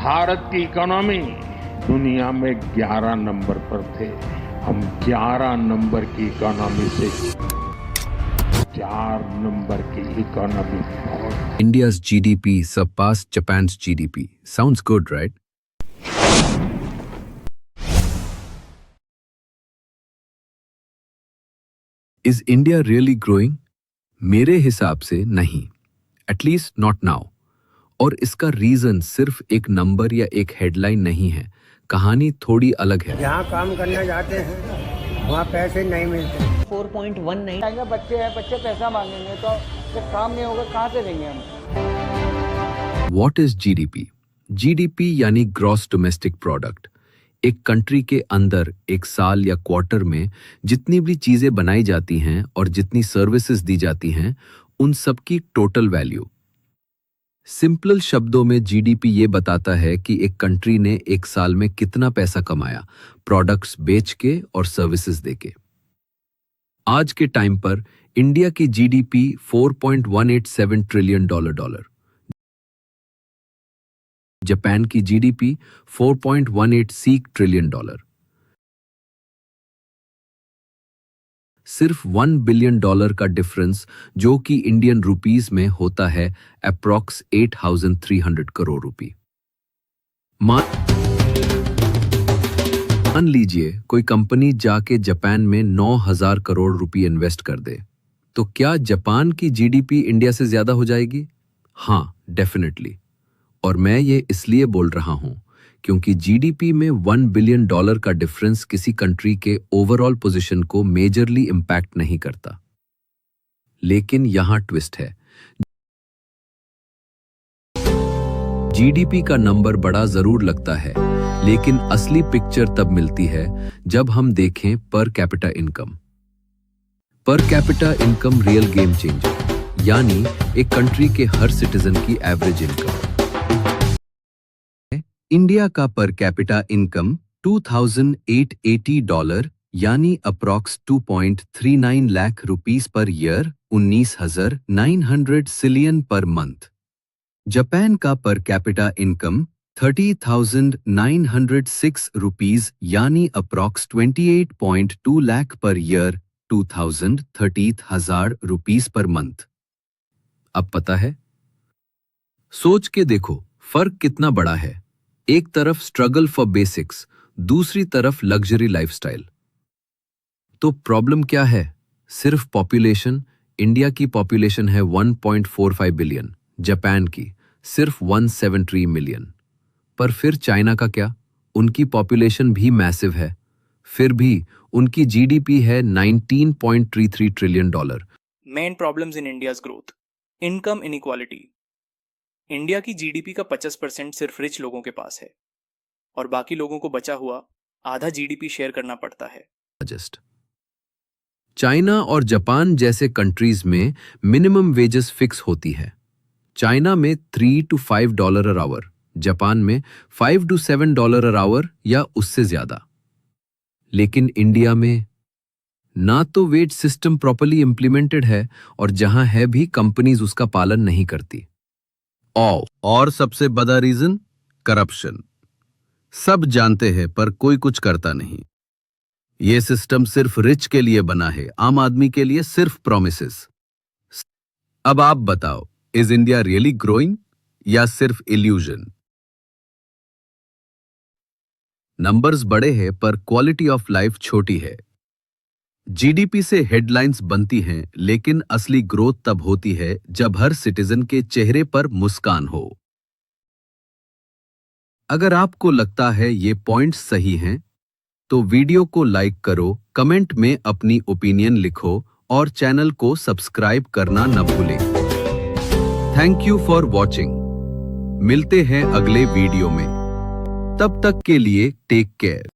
भारत की इकोनॉमी दुनिया में 11 नंबर पर थे। हम 11 नंबर की इकोनॉमी से 4 नंबर की इकोनॉमी पहुंच। India's GDP surpassed Japan's GDP. Sounds good, right? Is India really growing? मेरे हिसाब से नहीं, एटलीस्ट नॉट नाउ। और इसका रीजन सिर्फ एक नंबर या एक हेडलाइन नहीं है, कहानी थोड़ी अलग है। जहाँ काम करने जाते हैं वहाँ पैसे नहीं मिलते। 4.19 आएगा, बच्चे हैं, बच्चे पैसा मांगेंगे तो जब काम नहीं होगा कहाँ से देंगे हम। What is GDP? GDP यानी ग्रॉस डोमेस्टिक प्रोडक्ट। एक कंट्री के अंदर एक साल या क्वार्टर में जितनी भी चीजें बनाई जाती हैं और जितनी सर्विसेज दी जाती हैं, उन सब की टोटल वैल्यू। सिंपल शब्दों में जीडीपी ये बताता है कि एक कंट्री ने एक साल में कितना पैसा कमाया, प्रोडक्ट्स बेच के और सर्विसेज देके। आज के टाइम पर इंडिया की जीडीपी $4.187 ट्रिलियन डॉलर, जापान की जीडीपी $4.186 ट्रिलियन डॉलर। सिर्फ $1 बिलियन का डिफरेंस, जो कि इंडियन रुपीस में होता है अप्रॉक्स 8,300 करोड़ रुपए। मान लीजिए कोई कंपनी जाके जापान में 9,000 करोड़ रुपए इन्वेस्ट कर दे, तो क्या जापान की जीडीपी इंडिया से ज्यादा हो जाएगी? हाँ, डेफिनेटली। और मैं ये इसलिए बोल रहा हूं क्योंकि जीडीपी में $1 बिलियन का डिफरेंस किसी कंट्री के ओवरऑल पोजीशन को मेजरली इंपैक्ट नहीं करता। लेकिन यहां ट्विस्ट है। जीडीपी का नंबर बड़ा जरूर लगता है, लेकिन असली पिक्चर तब मिलती है जब हम देखें per capita income. Per capita income real game changer, यानी एक कंट्री के हर सिटीजन की एवरेज इनकम। इंडिया का पर कैपिटा इनकम $2,880 यानी approx 2.39 lakh rupees per year, 19,900 सिलियन पर मंथ। जापान का पर कैपिटा इनकम 30,906 रुपीस यानी approx 28.2 lakh per year, 2,30,000 rupees per month. अब पता है? सोच के देखो फर्क कितना बड़ा है। एक तरफ स्ट्रगल फॉर बेसिक्स, दूसरी तरफ लग्जरी लाइफस्टाइल। तो प्रॉब्लम क्या है? सिर्फ पॉपुलेशन। इंडिया की पॉपुलेशन है 1.45 बिलियन, जापान की सिर्फ 173 मिलियन। पर फिर चाइना का क्या? उनकी पॉपुलेशन भी मैसिव है, फिर भी उनकी जीडीपी है $19.33 trillion. Main problems in India's growth. Income inequality. India की जीडीपी का 50% सिर्फ रिच लोगों के पास है और बाकी लोगों को बचा हुआ आधा जीडीपी शेयर करना पड़ता है। चाइना और जापान जैसे कंट्रीज में मिनिमम वेजेस फिक्स होती है। चाइना में $3 to $5 आवर, जापान में $5 to $7 आवर या उससे ज्यादा। लेकिन इंडिया में ना तो वेज सिस्टम प्रॉपर्ली इंप्लीमेंटेड है और जहां है भी कंपनीज उसका पालन नहीं करती। और सबसे बड़ा रीजन करप्शन। सब जानते हैं पर कोई कुछ करता नहीं। यह सिस्टम सिर्फ रिच के लिए बना है, आम आदमी के लिए सिर्फ प्रॉमिसेस। अब आप बताओ, इज इंडिया रियली ग्रोइंग या सिर्फ इल्यूजन? नंबर्स बड़े हैं पर क्वालिटी ऑफ लाइफ छोटी है। जीडीपी से हेडलाइंस बनती हैं, लेकिन असली ग्रोथ तब होती है जब हर सिटीजन के चेहरे पर मुस्कान हो। अगर आपको लगता है ये पॉइंट्स सही हैं, तो वीडियो को लाइक करो, कमेंट में अपनी ओपिनियन लिखो और चैनल को सब्सक्राइब करना न भूलें। Thank you for watching. मिलते हैं अगले वीडियो में। तब तक के लिए टेक केयर।